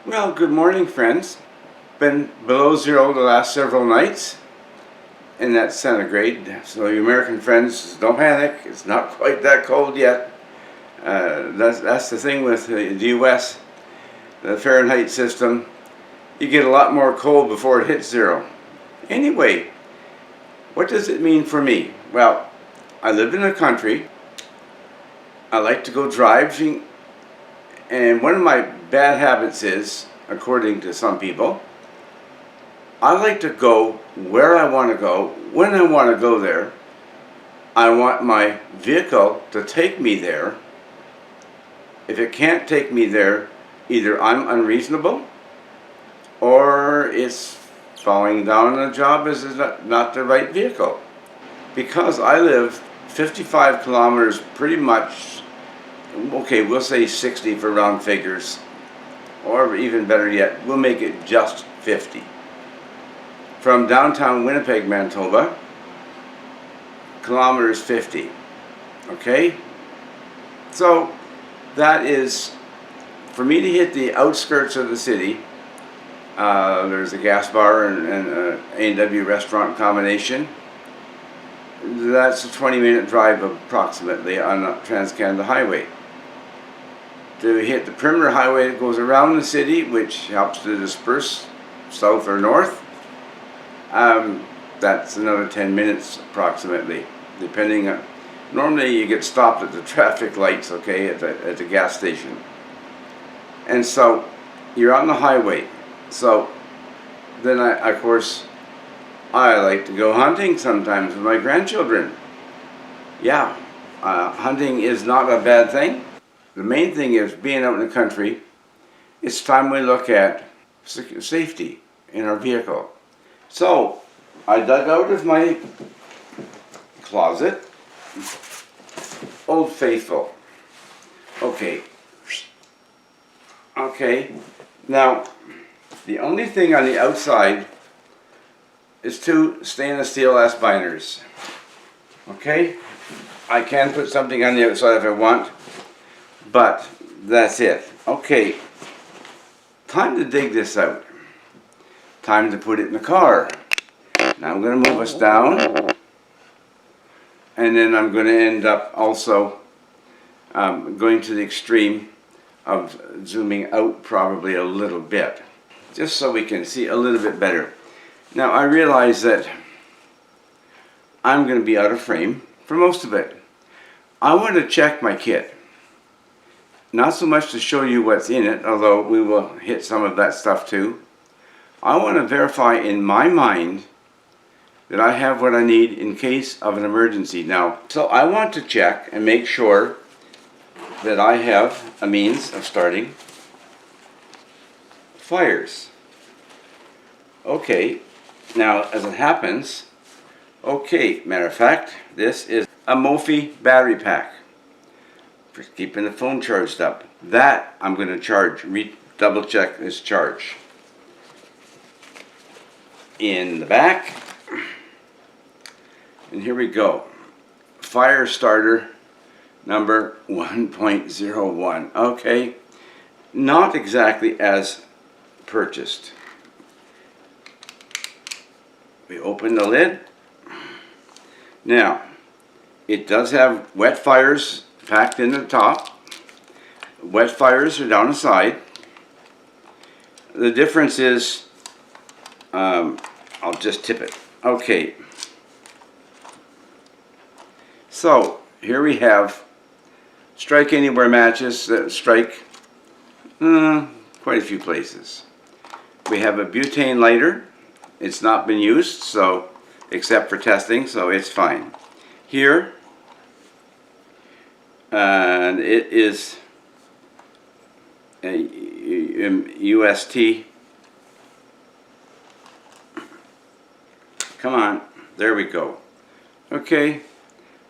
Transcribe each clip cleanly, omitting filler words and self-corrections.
Well, good morning, friends. Been below zero the last several nights in that centigrade. So, you American friends, don't panic. It's not quite that cold yet. That's the thing with the U.S., the Fahrenheit system. You get a lot more cold before it hits zero. Anyway, what does it mean for me? Well, I live in the country. I like to go driving, and one of my bad habits is, according to some people, I like to go where I want to go, when I want to go there. I want my vehicle to take me there. If it can't take me there, either I'm unreasonable or it's falling down on the job as not the right vehicle. Because I live 55 kilometers pretty much, okay, we'll say 60 for round figures, or even better yet, we'll make it just 50. From downtown Winnipeg, Manitoba, kilometers 50. Okay? So that is, for me to hit the outskirts of the city, there's a gas bar and A&W restaurant combination. That's a 20-minute drive approximately on Trans-Canada Highway. To hit the perimeter highway that goes around the city, which helps to disperse south or north, that's another 10 minutes approximately, depending on. Normally you get stopped at the traffic lights, okay, at the gas station. And so you're on the highway. So then of course, I like to go hunting sometimes with my grandchildren. Yeah, hunting is not a bad thing. The main thing is being out in the country. It's time we look at safety in our vehicle. So I dug out of my closet Old Faithful. Okay. Now, the only thing on the outside is two stainless steel ass binders. Okay? I can put something on the outside if I want, but that's it. Okay. Time to dig this out. Time to put it in the car. Now I'm going to move us down, and then I'm going to end up also going to the extreme of zooming out probably a little bit, just so we can see a little bit better. Now I realize that I'm going to be out of frame for most of it. I want to check my kit. Not so much to show you what's in it, although we will hit some of that stuff too. I want to verify in my mind that I have what I need in case of an emergency. Now, so I want to check and make sure that I have a means of starting fires. Okay, now as it happens, okay, matter of fact, this is a Mophie battery pack for keeping the phone charged up. That I'm going to charge, double check this charge. In the back, and here we go. Fire starter number 1.01. Okay, not exactly as purchased. We open the lid. Now, it does have wet fires packed in the top. Wet fires are down the side. The difference is, I'll just tip it. Okay. So, here we have strike anywhere matches that strike quite a few places. We have a butane lighter. It's not been used, so except for testing, so it's fine. Here, and it is a UST. Come on, there we go. Okay,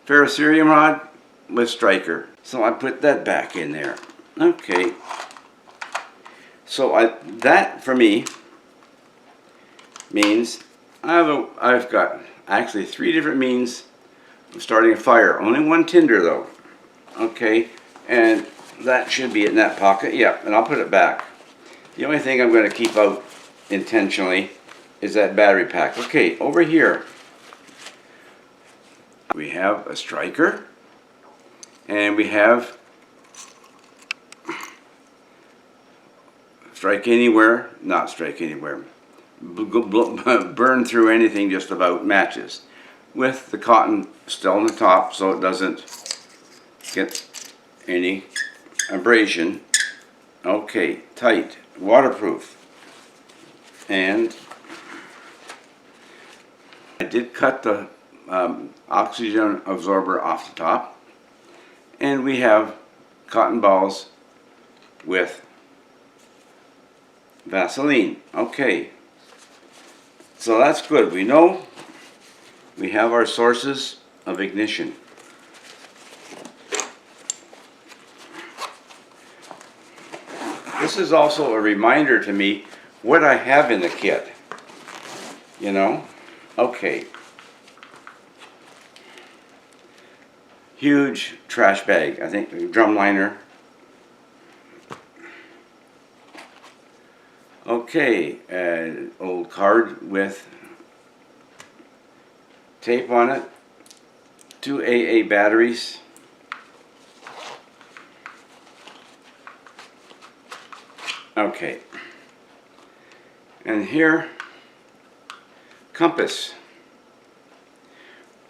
ferrocerium rod with striker. So I put that back in there. Okay. So that for me means I've got actually 3 different means of starting a fire. Only one tinder though. Okay, and that should be in that pocket. Yeah, and I'll put it back. The only thing I'm going to keep out intentionally is that battery pack. Okay, over here we have a striker, and we have strike anywhere, not strike anywhere, burn through anything just about matches, with the cotton still on the top so it doesn't get any abrasion. Okay, tight, waterproof. And I did cut the oxygen absorber off the top, and we have cotton balls with Vaseline. Okay, so that's good. We know we have our sources of ignition. This is also a reminder to me what I have in the kit, you know. Okay, huge trash bag, I think the drum liner. Okay, an old card with tape on it, 2 AA batteries, okay, and here, compass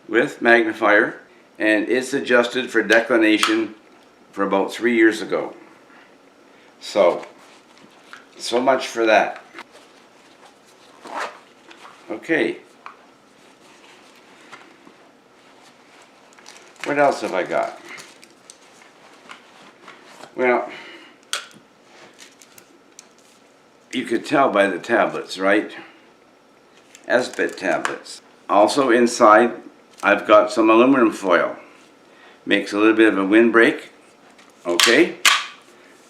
with magnifier, and it's adjusted for declination for about 3 years ago. So much for that. Okay. What else have I got? Well, you could tell by the tablets, right? S-bit tablets. Also inside, I've got some aluminum foil. Makes a little bit of a windbreak. Okay?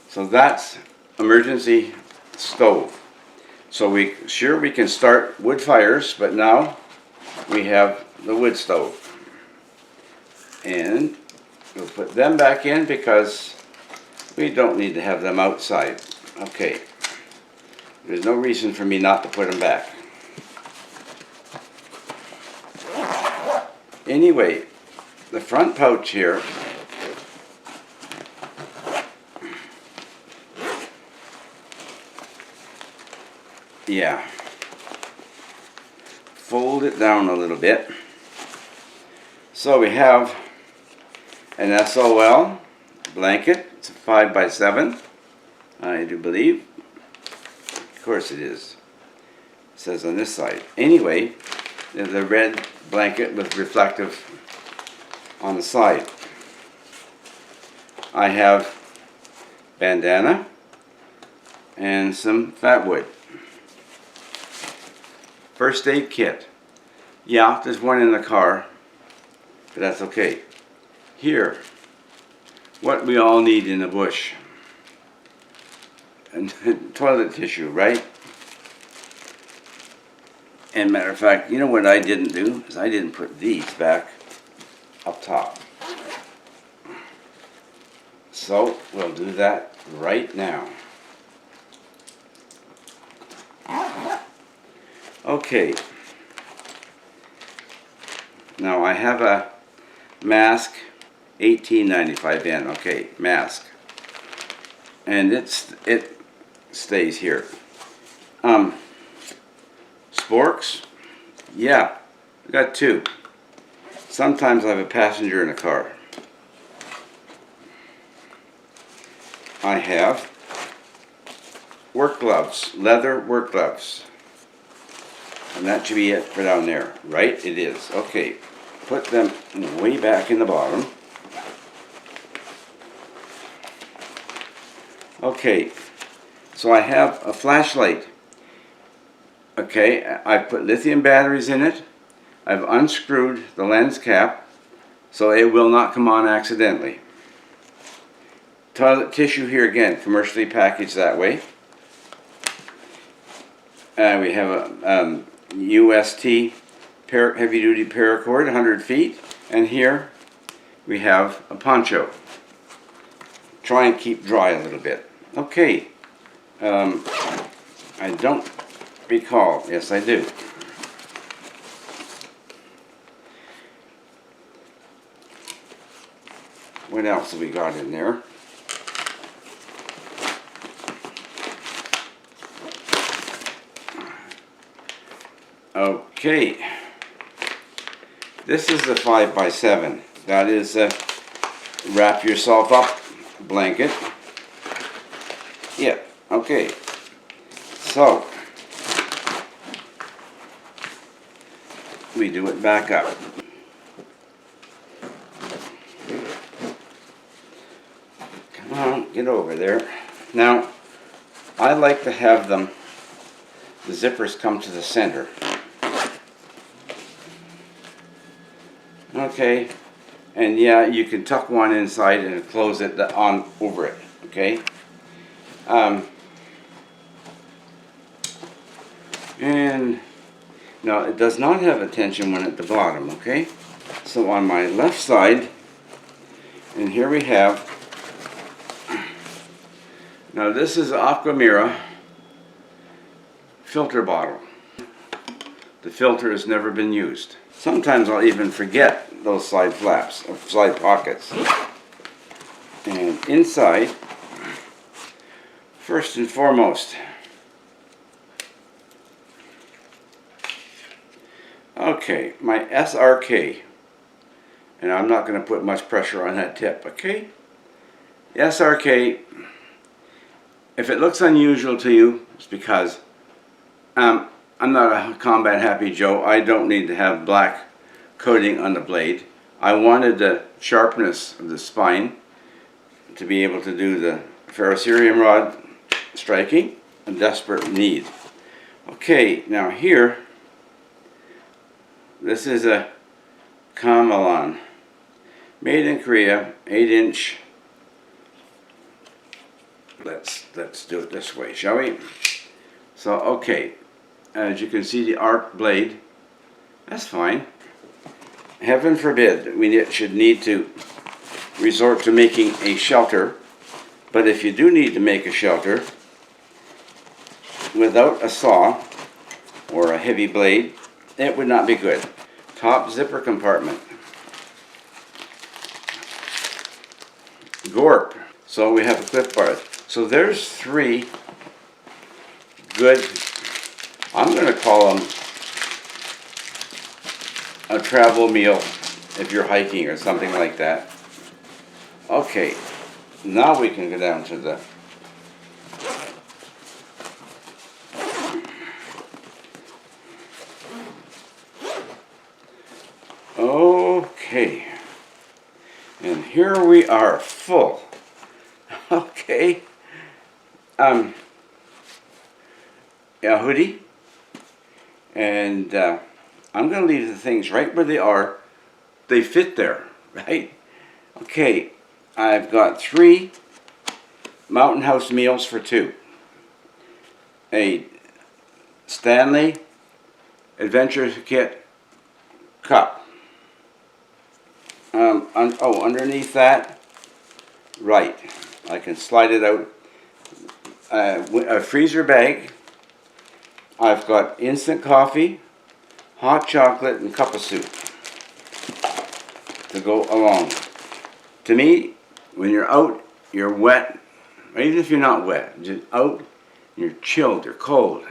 So that's emergency stove. So we can start wood fires, but now we have the wood stove. And we'll put them back in because we don't need to have them outside. Okay. There's no reason for me not to put them back. Anyway, the front pouch here fold it down a little bit. So we have an SOL blanket. It's a 5x7, I do believe. Of course it is. It says on this side. Anyway, there's a red blanket with reflective on the side. I have bandana and some fat wood. First aid kit. Yeah, there's one in the car, but that's okay. Here, what we all need in the bush. And toilet tissue, right? And matter of fact, you know what I didn't do? Is I didn't put these back up top. So we'll do that right now. Okay. Now I have a mask, 1895 N. Okay, mask, and it stays here. Sporks, yeah, I got 2. Sometimes I have a passenger in a car. I have work gloves, leather work gloves. And that should be it for down there, right? It is. Okay, put them way back in the bottom. Okay, so I have a flashlight. Okay, I've put lithium batteries in it. I've unscrewed the lens cap so it will not come on accidentally. Toilet tissue here again, commercially packaged that way. We have a UST heavy duty paracord, 100 feet. And here we have a poncho. Try and keep dry a little bit. Okay, I don't recall. Yes, I do. What else have we got in there? Okay. This is the 5x7. That is a wrap yourself up blanket. Yeah, okay. So, we do it back up. Come on, get over there. Now, I like to have the zippers come to the center. Okay, and yeah, you can tuck one inside and close it on over it. Okay, and now it does not have a tension one at the bottom. Okay, so on my left side, and here we have. Now this is Aquamira filter bottle. The filter has never been used. Sometimes I'll even forget those side flaps, or side pockets. And inside, first and foremost, okay, my SRK. And I'm not going to put much pressure on that tip, okay? The SRK, if it looks unusual to you, it's because I'm not a combat happy Joe. I don't need to have black coating on the blade. I wanted the sharpness of the spine to be able to do the ferrocerium rod striking, a desperate need. Okay, now here, this is a Kamalon, made in Korea, 8-inch. Let's do it this way, shall we? So, okay. As you can see, the arc blade, that's fine. Heaven forbid we should need to resort to making a shelter, but if you do need to make a shelter without a saw or a heavy blade, it would not be good. Top zipper compartment. Gorp. So we have a clip bar. So there's 3 good, I'm going to call them a travel meal if you're hiking or something like that. Okay, now we can go down to the okay, and here we are full. Okay, a hoodie, and I'm going to leave the things right where they are. They fit there, right? Okay, I've got 3 Mountain House meals for 2. A Stanley Adventure Kit cup. Underneath that, right, I can slide it out. A freezer bag. I've got instant coffee, hot chocolate, and cup of soup to go along. To me, when you're out, you're wet, or even if you're not wet, just out, you're chilled, you're cold.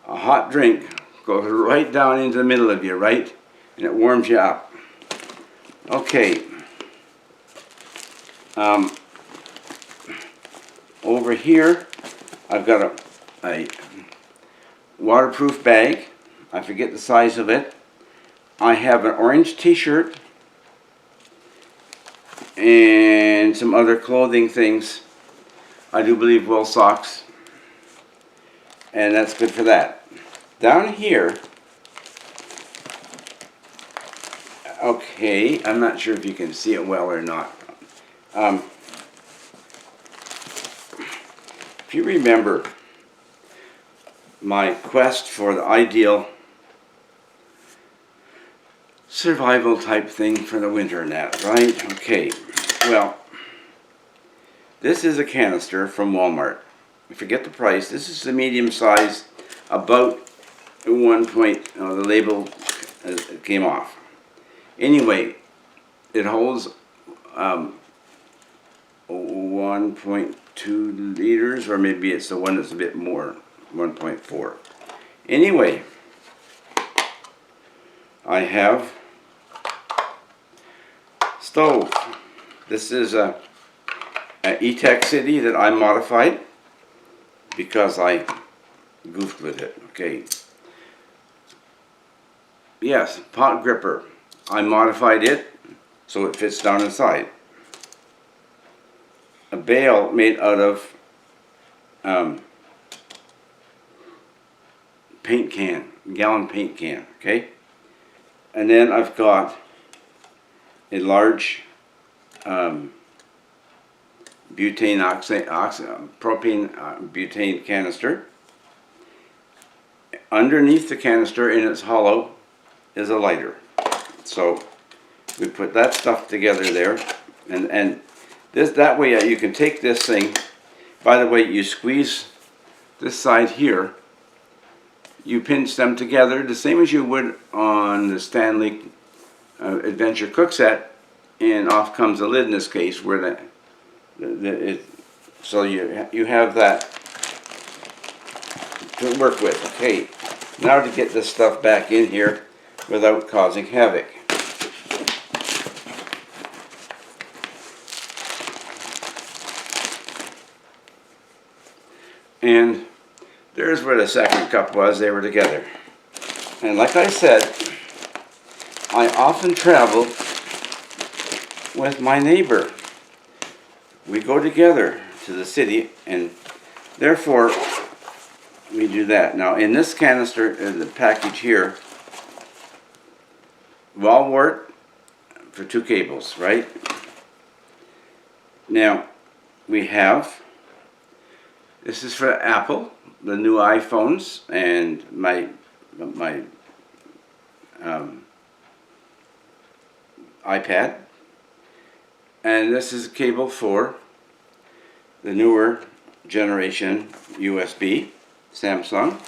A hot drink goes right down into the middle of you, right? And it warms you up. Okay. Over here, I've got a waterproof bag. I forget the size of it. I have an orange t-shirt and some other clothing things. I do believe wool socks, and that's good for that. Down here, okay, I'm not sure if you can see it well or not. If you remember my quest for the ideal survival type thing for the winter and that, right? Okay, well, this is a canister from Walmart. I forget the price. This is the medium size, about the label came off. Anyway, it holds 1.2 liters, or maybe it's the one that's a bit more, 1.4. Anyway, I have stove. This is a E-Tech City that I modified because I goofed with it. Okay. Yes, pot gripper. I modified it so it fits down inside. A bale made out of paint can, gallon paint can, okay? And then I've got a large propane butane canister. Underneath the canister, in its hollow, is a lighter. So we put that stuff together there, and this, that way you can take this thing. By the way, you squeeze this side here, you pinch them together the same as you would on the Stanley Adventure cook set, and off comes the lid in this case, where so you have that to work with. Okay, now to get this stuff back in here without causing havoc. And there's where the second cup was. They were together. And like I said, I often travel with my neighbor. We go together to the city, and therefore we do that. Now in this canister, the package here, wart for 2 cables, right? Now we have, this is for Apple, the new iPhones, and my iPad. And this is a cable for the newer generation USB, Samsung.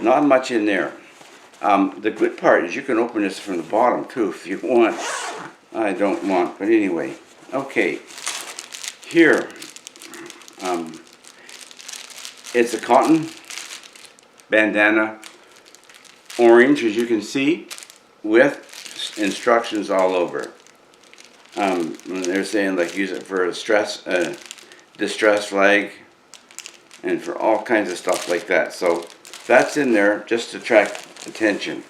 Not much in there. The good part is you can open this from the bottom too if you want. I don't want, but anyway. Okay, here, it's a cotton bandana, orange as you can see, with instructions all over. They're saying like use it for a distress flag, and for all kinds of stuff like that. So that's in there just to attract attention.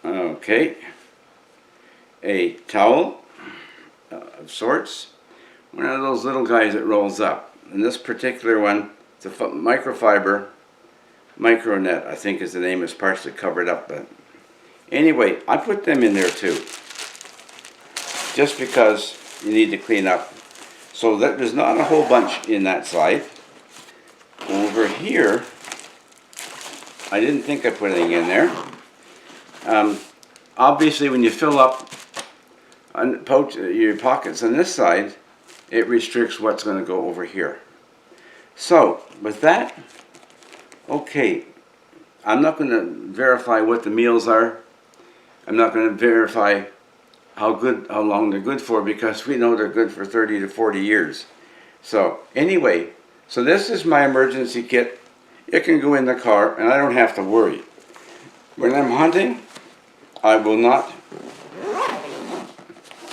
Okay, a towel of sorts, one of those little guys that rolls up. And this particular one, it's a microfiber, micronet I think is the name. It's partially covered up, but anyway, I put them in there too, just because you need to clean up. So that there's not a whole bunch in that side. Over here, I didn't think I put anything in there. Obviously, when you fill up your pockets on this side, it restricts what's going to go over here. So, with that, okay, I'm not going to verify what the meals are. I'm not going to verify how long they're good for, because we know they're good for 30 to 40 years. So, anyway, so this is my emergency kit. It can go in the car, and I don't have to worry. When I'm hunting, I will not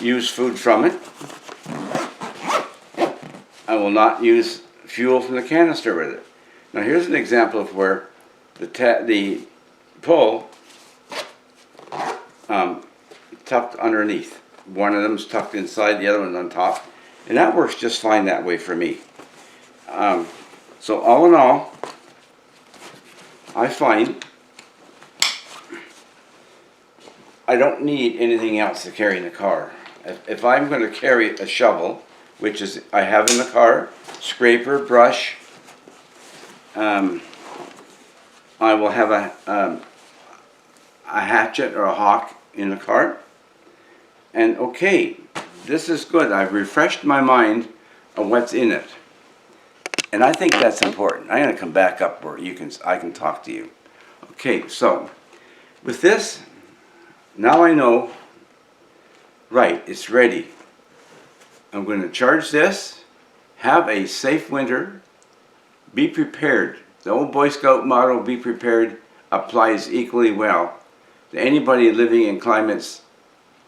use food from it. I will not use fuel from the canister with it. Now here's an example of where the pull tucked underneath. One of them's tucked inside, the other one's on top, and that works just fine that way for me. So all in all, I find I don't need anything else to carry in the car. If I'm going to carry a shovel, which is I have in the car, scraper, brush, I will have a hatchet or a hawk in the car. And okay, this is good. I've refreshed my mind of what's in it. And I think that's important. I'm going to come back up where I can talk to you. Okay, so with this, now I know, right, it's ready. I'm going to charge this, have a safe winter, be prepared. The old Boy Scout motto, be prepared, applies equally well to anybody living in climates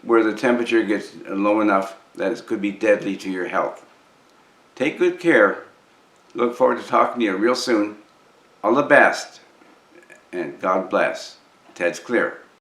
where the temperature gets low enough that it could be deadly to your health. Take good care. Look forward to talking to you real soon. All the best, and God bless. Ted's clear.